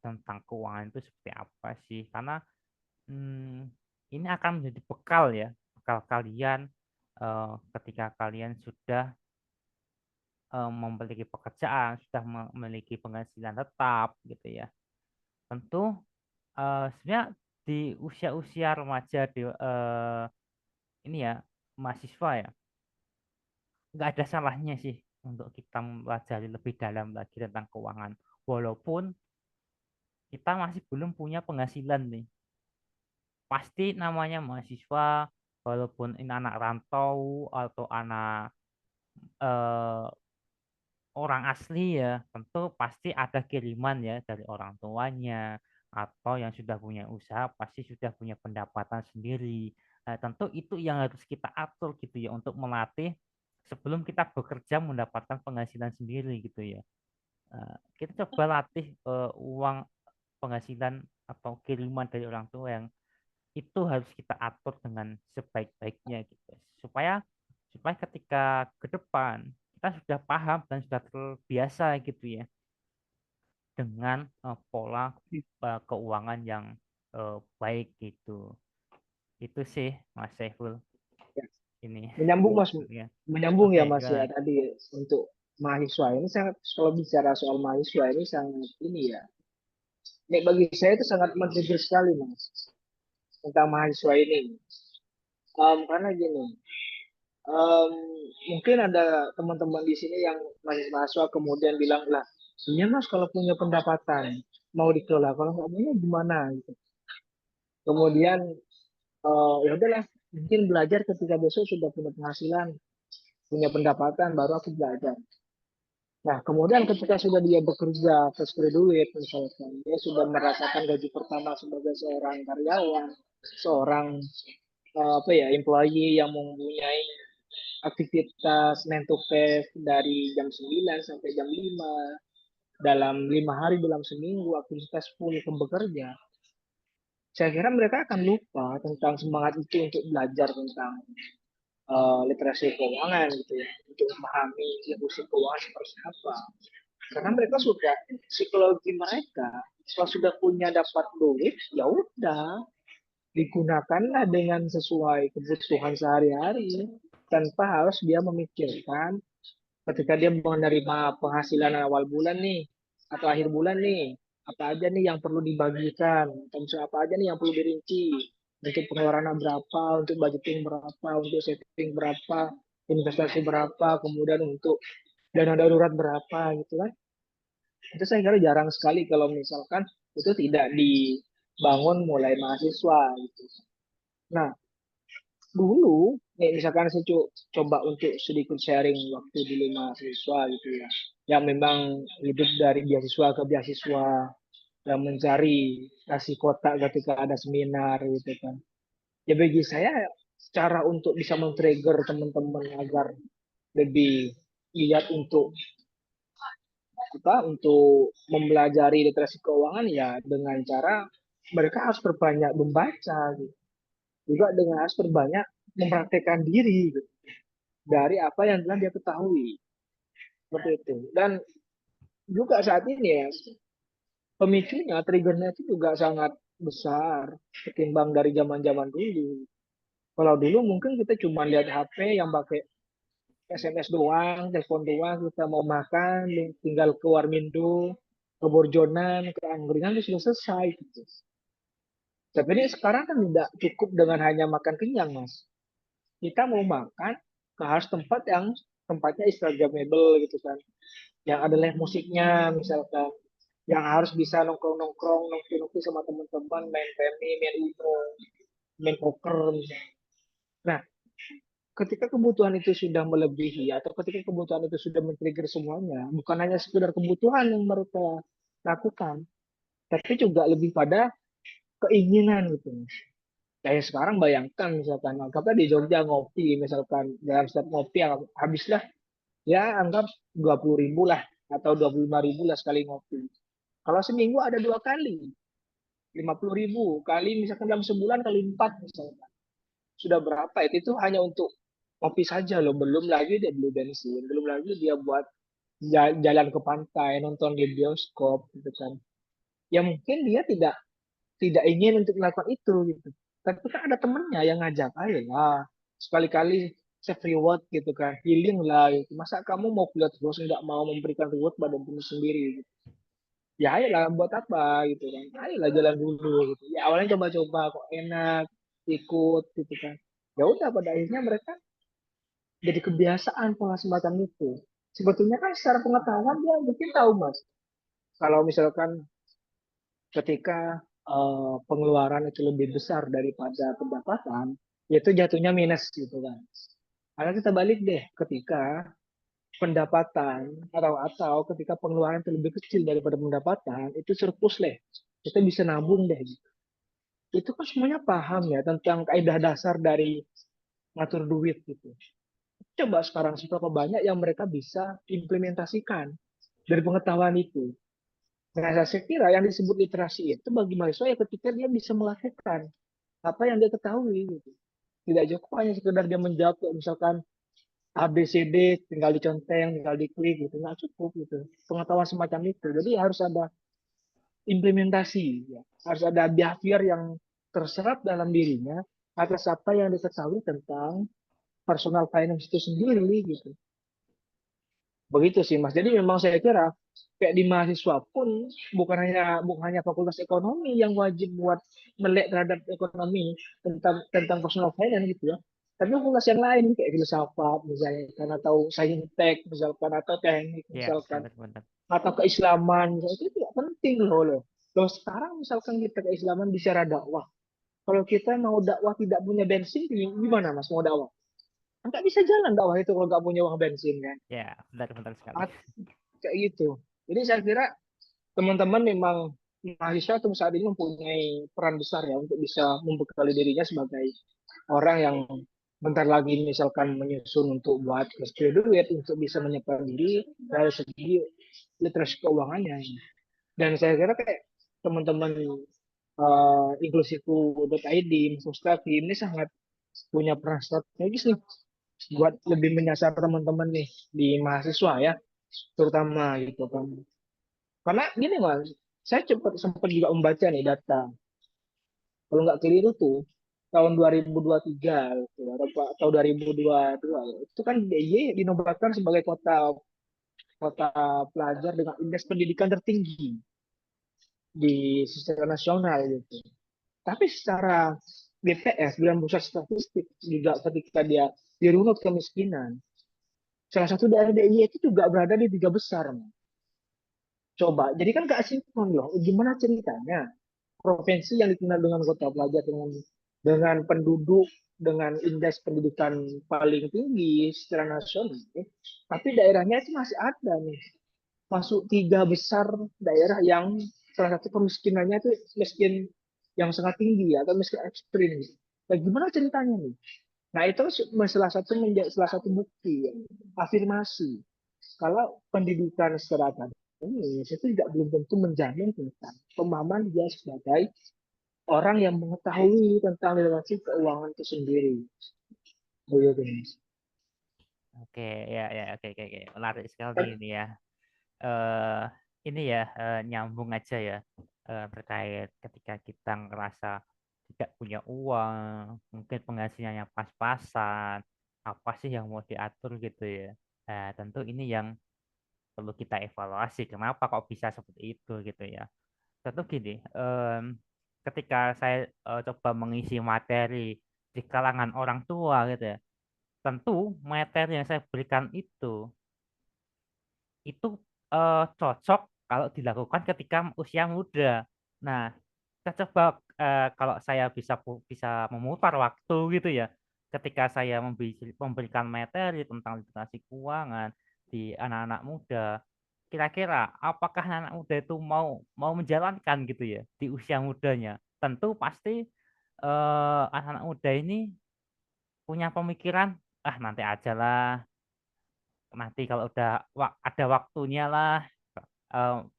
tentang keuangan itu seperti apa sih, karena ini akan menjadi bekal ya, bekal kalian ketika kalian sudah memiliki pekerjaan, sudah memiliki penghasilan tetap gitu ya. Tentu sebenarnya di usia-usia remaja ini ya mahasiswa ya, nggak ada salahnya sih untuk kita mempelajari lebih dalam lagi tentang keuangan, walaupun kita masih belum punya penghasilan nih. Pasti namanya mahasiswa, walaupun ini anak rantau atau anak eh, orang asli ya, tentu pasti ada kiriman ya dari orang tuanya atau yang sudah punya usaha pasti sudah punya pendapatan sendiri. Nah, tentu itu yang harus kita atur gitu ya untuk melatih sebelum kita bekerja mendapatkan penghasilan sendiri gitu ya. Kita coba latih uang penghasilan atau kiriman dari orang tua yang itu harus kita atur dengan sebaik-baiknya gitu supaya supaya ketika ke depan kita sudah paham dan sudah terbiasa gitu ya dengan pola keuangan yang baik gitu. Itu sih Mas Saiful Ya, ini menyambung Mas, ya. menyambung Oke, ya Mas ya gimana? tadi untuk mahasiswa ini sangat, kalau bicara soal mahasiswa ini sangat ini ya. Nek bagi saya itu sangat mentrigger sekali Mas tentang mahasiswa ini. Karena gini, em, mungkin ada teman-teman di sini yang masih mahasiswa kemudian bilang lah, sebenarnya Mas kalau punya pendapatan mau dikelola, kalau nggak punya gimana gitu. Kemudian ya udahlah, mungkin belajar ketika besok sudah punya penghasilan, punya pendapatan, baru aku belajar. Nah, kemudian ketika sudah dia bekerja fresh graduate, misalkan, dia sudah merasakan gaji pertama sebagai seorang karyawan, seorang apa ya, employee yang mempunyai aktivitas 9 to 5 dari jam 9 sampai jam 5 dalam 5 hari dalam seminggu aktivitas full bekerja. Saya kira mereka akan lupa tentang semangat itu untuk belajar tentang literasi keuangan gitu ya, untuk memahami inklusi keuangan seperti apa. Karena mereka sudah, psikologi mereka setelah sudah punya dapat duit, ya udah digunakanlah dengan sesuai kebutuhan sehari-hari tanpa harus dia memikirkan ketika dia menerima penghasilan awal bulan nih atau akhir bulan nih, apa aja nih yang perlu dibagikan, atau misalnya apa aja nih yang perlu dirinci, untuk pengeluaran berapa, untuk budgeting berapa, untuk saving berapa, investasi berapa, kemudian untuk dana darurat berapa gitu kan. Itu saya kira jarang sekali kalau misalkan itu tidak dibangun mulai mahasiswa gitu. Nah, dulu nih misalkan saya coba untuk sedikit sharing waktu dulu mahasiswa gitu ya, yang memang hidup dari beasiswa ke beasiswa, yang mencari kasih kotak ketika ada seminar gitu kan. Ya bagi saya cara untuk bisa men-trigger teman-teman agar lebih lihat untuk untuk mempelajari literasi keuangan ya dengan cara mereka harus berbanyak membaca gitu. Juga dengan harus berbanyak mempraktekkan diri gitu, dari apa yang telah dia ketahui seperti itu. Dan juga saat ini ya pemicunya, triggernya itu juga sangat besar ketimbang dari zaman-zaman dulu. Kalau dulu mungkin kita cuma lihat HP yang pakai SMS doang, telepon doang, kita mau makan, tinggal ke Warmindo, ke Borjonan, ke Angkringan itu sudah selesai. Gitu. Tapi ini sekarang kan tidak cukup dengan hanya makan kenyang, Mas. Kita mau makan, ke harus tempat yang tempatnya Instagramable gitu kan. Yang ada live musiknya misalkan. Yang harus bisa nongkrong-nongkrong, nongkrong sama teman-teman, main remi, main Uno, main poker misalnya. Nah, ketika kebutuhan itu sudah melebihi atau ketika kebutuhan itu sudah men-trigger semuanya, bukan hanya sekedar kebutuhan yang mereka lakukan, tapi juga lebih pada keinginan gitu. Kayak sekarang bayangkan misalkan, anggaplah di Jogja ngopi, misalkan dalam setiap ngopi habislah ya anggap 20.000 lah atau 25.000 lah sekali ngopi. Kalau seminggu ada 2 kali, 50.000 kali misalkan dalam sebulan kali 4 misalkan. Sudah berapa itu? Itu hanya untuk kopi saja loh, belum lagi dia beli bensin, belum lagi dia buat jalan ke pantai, nonton di bioskop gitu kan. Ya mungkin dia tidak tidak ingin untuk melakukan itu gitu. Tapi kan ada temennya yang ngajak, ayo lah sekali-kali self reward gitu kan, healing lah gitu. Masa kamu mau kuliah terus nggak mau memberikan reward pada diri sendiri gitu. Ya ayolah buat apa gitu kan, ayolah jalan dulu gitu. Ya awalnya coba-coba kok enak, ikut gitu kan. Ya udah pada akhirnya mereka jadi kebiasaan pola semacam itu. Sebetulnya kan secara pengetahuan dia mungkin tahu mas, kalau misalkan ketika pengeluaran itu lebih besar daripada pendapatan, itu jatuhnya minus gitu kan. Karena kita balik deh, ketika pendapatan atau ketika pengeluaran itu lebih kecil daripada pendapatan, itu surplus deh. Kita bisa nabung deh. Gitu. Itu kan semuanya paham ya tentang kaidah dasar dari ngatur duit gitu. Coba sekarang seberapa banyak yang mereka bisa implementasikan dari pengetahuan itu. Nah, saya kira yang disebut literasi itu bagi mahasiswa ya ketika dia bisa melakukan apa yang dia ketahui gitu. Tidak cukup hanya sekedar dia menjawab misalkan A, B, C, D, tinggal diconteng, tinggal diklik gitu. Nggak cukup gitu. Pengetahuan semacam itu. Jadi harus ada implementasi. Ya. Harus ada behavior yang terserap dalam dirinya atas apa yang diketahui tentang personal finance itu sendiri gitu. Begitu sih Mas. Jadi memang saya kira kayak di mahasiswa pun bukan hanya fakultas ekonomi yang wajib buat melek terhadap ekonomi tentang personal finance gitu ya. Tapi fakultas yang lain kayak filsafat misalnya kan, atau saintek misalkan, atau teknik Ya, misalkan, benar-benar. atau keislaman misalkan, itu tidak penting loh. Loh sekarang misalkan kita keislaman bicara dakwah. Kalau kita mau dakwah tidak punya bensin, gimana Mas mau dakwah? Nggak bisa jalan dakwah itu kalau nggak punya uang bensin kan. Ya, benar-benar sekali. Kayak gitu. Jadi saya kira teman-teman memang mahasiswa untuk saat ini mempunyai peran besar ya untuk bisa membekali dirinya sebagai orang yang bentar lagi misalkan menyusun untuk buat graduate untuk bisa menyiapkan diri dari segi literasi keuangannya. Dan saya kira kayak teman-teman inklusiku.id, Mustafi ini sangat punya peran strategis nih buat lebih menyasar teman-teman nih di mahasiswa ya, terutama gitu kan. Karena gini mas, saya sempat juga membaca nih data, kalau nggak keliru tuh tahun 2023 gitu, atau 2022 itu kan DIY dinobatkan sebagai kota kota pelajar dengan indeks pendidikan tertinggi secara nasional gitu. Tapi secara BPS, Badan Pusat Statistik, juga ketika dia dirunut kemiskinan, salah satu daerah DIY itu juga berada di 3 besar. Man. Coba, jadi kan gak sinkron loh. Gimana ceritanya? Provinsi yang dikenal dengan kota pelajar dengan penduduk dengan indeks pendidikan paling tinggi secara nasional, tapi daerahnya itu masih ada nih, masuk 3 besar daerah yang salah satu kemiskinannya itu miskin yang sangat tinggi atau miskin ekstrim. Nah, gimana ceritanya nih? Nah, itu salah satu bukti ya, afirmasi kalau pendidikan secara akademik itu tidak belum tentu menjamin tentang pemahaman dia sebagai orang yang mengetahui tentang literasi keuangan itu sendiri. Begitu, Mas. Oke, ya, ya, oke, oke, oke. Menarik sekali Kan, ini ya. eh ini ya, nyambung aja ya, terkait ketika kita ngerasa tidak punya uang, mungkin penghasilannya pas-pasan, apa sih yang mau diatur gitu ya. Tentu ini yang perlu kita evaluasi. Kenapa kok bisa seperti itu gitu ya. Tentu gini, ketika saya coba mengisi materi di kalangan orang tua gitu ya, tentu materi yang saya berikan itu cocok kalau dilakukan ketika usia muda. Nah, kita coba, kalau saya bisa memutar waktu gitu ya, ketika saya memberikan materi tentang literasi keuangan di anak-anak muda, kira-kira apakah anak muda itu mau mau menjalankan gitu ya di usia mudanya? Tentu pasti anak-anak muda ini punya pemikiran, ah nanti aja lah, nanti kalau udah ada waktunya lah,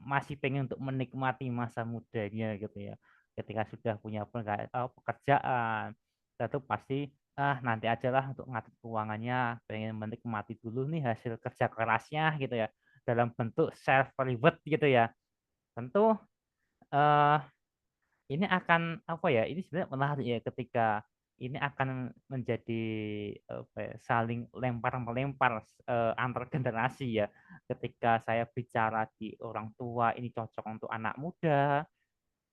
masih pengen untuk menikmati masa mudanya gitu ya. Ketika sudah punya pekerjaan, itu pasti nanti aja lah untuk ngatur keuangannya, pengen menikmati dulu nih hasil kerja kerasnya gitu ya, dalam bentuk self reward gitu ya. Tentu eh, ini akan apa ya? Ini sebenarnya menarik ya ketika ini akan menjadi apa ya, saling lempar melempar antar generasi ya. Ketika saya bicara di orang tua ini cocok untuk anak muda,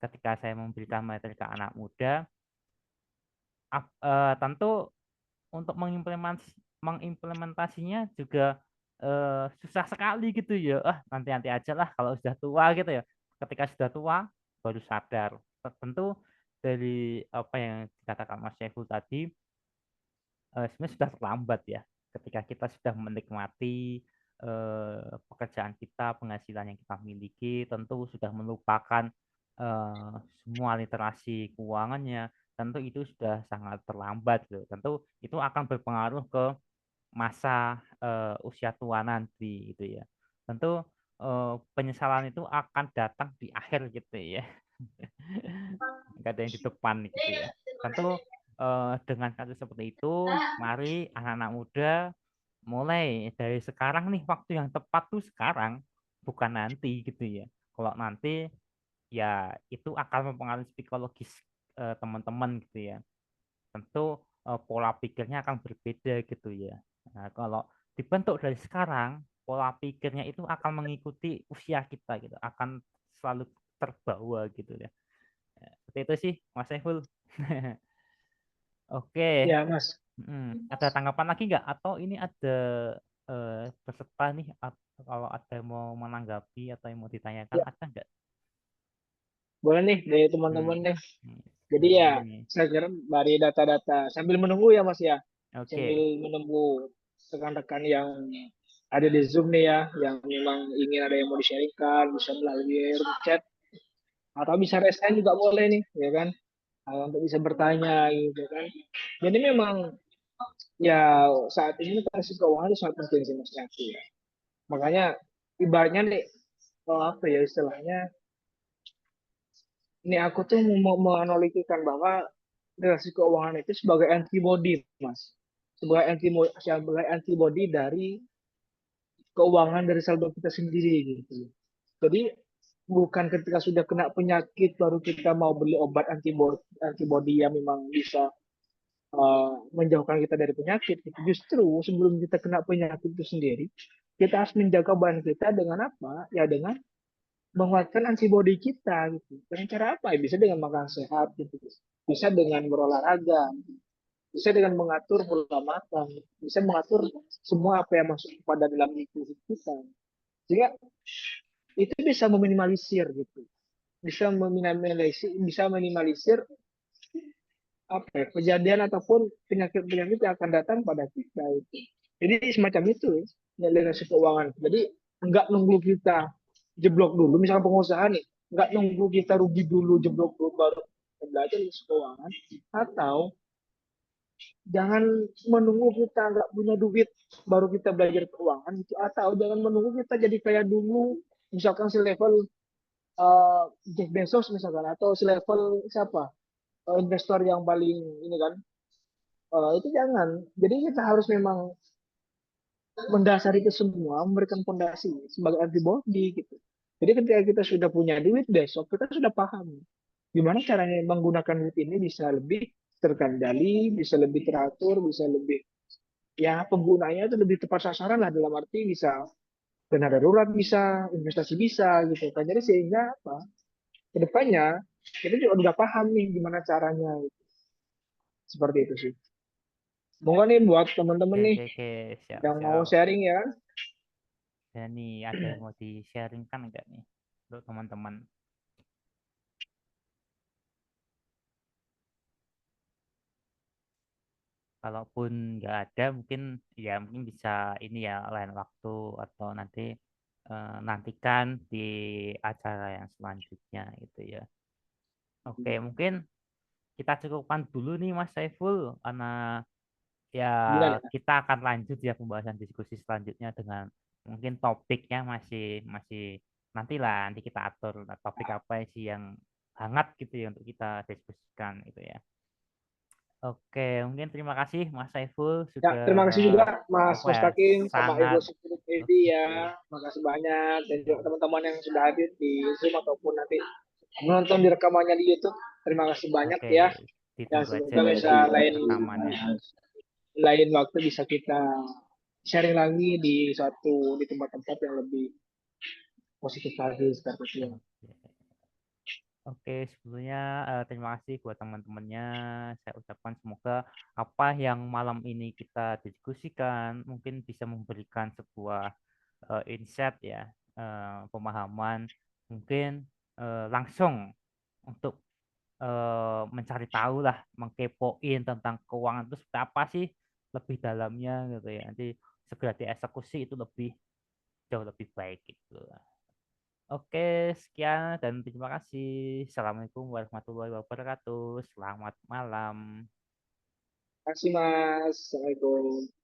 ketika saya memberikan materi ke anak muda, tentu untuk mengimplementasinya juga susah sekali gitu ya. Nanti nanti aja lah kalau sudah tua gitu ya. Ketika sudah tua baru sadar. Tentu dari apa yang dikatakan Mas Syaiful tadi, sebenarnya sudah terlambat ya. Ketika kita sudah menikmati pekerjaan kita, penghasilan yang kita miliki, tentu sudah melupakan semua literasi keuangannya. Tentu itu sudah sangat terlambat gitu. Tentu itu akan berpengaruh ke masa usia tua nanti gitu ya. Tentu penyesalan itu akan datang di akhir gitu ya. Nggak ada yang di depan gitu ya. Tentu dengan kasus seperti itu, mari anak-anak muda mulai dari sekarang nih, waktu yang tepat tuh sekarang, bukan nanti gitu ya. Kalau nanti ya itu akan mempengaruhi psikologis teman-teman gitu ya. Tentu pola pikirnya akan berbeda gitu ya. Nah, kalau dibentuk dari sekarang, pola pikirnya itu akan mengikuti usia kita gitu, akan selalu terbawa gitu ya. Seperti itu sih, Mas Saiful. Oke. ya, Mas. Ada tanggapan lagi nggak? Atau ini ada peserta nih, kalau ada yang mau menanggapi atau yang mau ditanyakan, Ya, ada nggak? boleh nih dari Hmm. teman-teman nih. Hmm. Jadi ya, Boleh nih. saya kira dari data-data sambil menunggu ya, Mas ya. Sambil Oke. menunggu rekan-rekan yang ada di Zoom nih ya, yang memang ingin ada yang mau di-sharingkan, bisa melalui room chat atau bisa raise hand juga boleh nih, ya kan? Untuk bisa bertanya gitu kan. Jadi memang ya saat ini literasi keuangan itu sangat penting sih Mas Yaki ya. Makanya ibaratnya nih, apa ya istilahnya, ini aku tuh mau menganalogikan bahwa literasi keuangan itu sebagai antibody Mas. Sebagai antibody dari keuangan dari saldo kita sendiri gitu. Jadi bukan ketika sudah kena penyakit baru kita mau beli obat antibody yang memang bisa menjauhkan kita dari penyakit. Gitu. Justru sebelum kita kena penyakit itu sendiri, kita harus menjaga badan kita dengan apa? Ya dengan menguatkan antibody kita. Gitu. Dengan cara apa? Ya, bisa dengan makan sehat, gitu. Bisa dengan berolahraga, bisa dengan mengatur pola makan, bisa mengatur semua apa yang masuk pada dalam tubuh kita. Sehingga itu bisa meminimalisir gitu. Bisa minimalisir apa ya, kejadian ataupun penyakit-penyakit yang akan datang pada kita itu. Jadi semacam itu ya, literasi keuangan. Jadi nggak nunggu kita jeblok dulu, misalnya pengusaha nih, nggak nunggu kita rugi dulu, jeblok dulu baru kita belajar literasi keuangan, atau jangan menunggu kita nggak punya duit baru kita belajar keuangan gitu, atau jangan menunggu kita jadi kaya dulu misalkan si level Jeff Bezos misalkan atau si level siapa investor yang paling ini kan. Itu jangan. Jadi kita harus memang mendasari itu semua, memberikan fondasi sebagai antibody gitu. Jadi ketika kita sudah punya duit besok, kita sudah paham gimana caranya menggunakan duit ini bisa lebih terkendali, bisa lebih teratur, bisa lebih ya penggunanya itu lebih tepat sasaran lah dalam arti bisa dana darurat bisa, investasi bisa gitu kan. Jadi sehingga apa? Kedepannya kita juga udah paham nih gimana caranya gitu. Seperti itu sih. Semoga nih buat teman-teman Oke, nih oke, oke, siap, yang mau siap. sharing ya. Dan nih ada yang mau di-sharingkan nggak nih untuk teman-teman? Kalaupun nggak ada, mungkin ya mungkin bisa ini ya lain waktu atau nanti nantikan di acara yang selanjutnya gitu ya. Oke, mungkin kita cukupkan dulu nih Mas Saiful karena ya Gimana? kita akan lanjut ya pembahasan diskusi selanjutnya dengan mungkin topiknya masih masih nantilah nanti kita atur topik apa sih yang hangat gitu ya untuk kita diskusikan gitu ya. Oke, mungkin terima kasih Mas Saiful Ya, sudah terima kasih juga Mas apa ya Mustaqim sama Ibu sangat Security oke, ya. Makasih banyak dan juga teman-teman yang sudah hadir di Zoom ataupun nanti menonton di rekamannya di YouTube. Terima kasih banyak oke, ya. Dan ditunggu aja semoga bisa nanti lain rekamannya. lain waktu bisa kita sharing lagi di di tempat-tempat yang lebih positif lagi seperti itu. Oke. Oke, sebelumnya terima kasih buat teman-temannya. Saya ucapkan semoga apa yang malam ini kita diskusikan mungkin bisa memberikan sebuah insight ya, pemahaman mungkin langsung untuk mencari tahu lah, mengkepoin tentang keuangan itu seperti apa sih lebih dalamnya gitu ya. Nanti segera dieksekusi itu lebih jauh lebih baik gitu. Oke, sekian dan terima kasih. Assalamualaikum warahmatullahi wabarakatuh. Selamat malam. Terima kasih Mas. Assalamualaikum.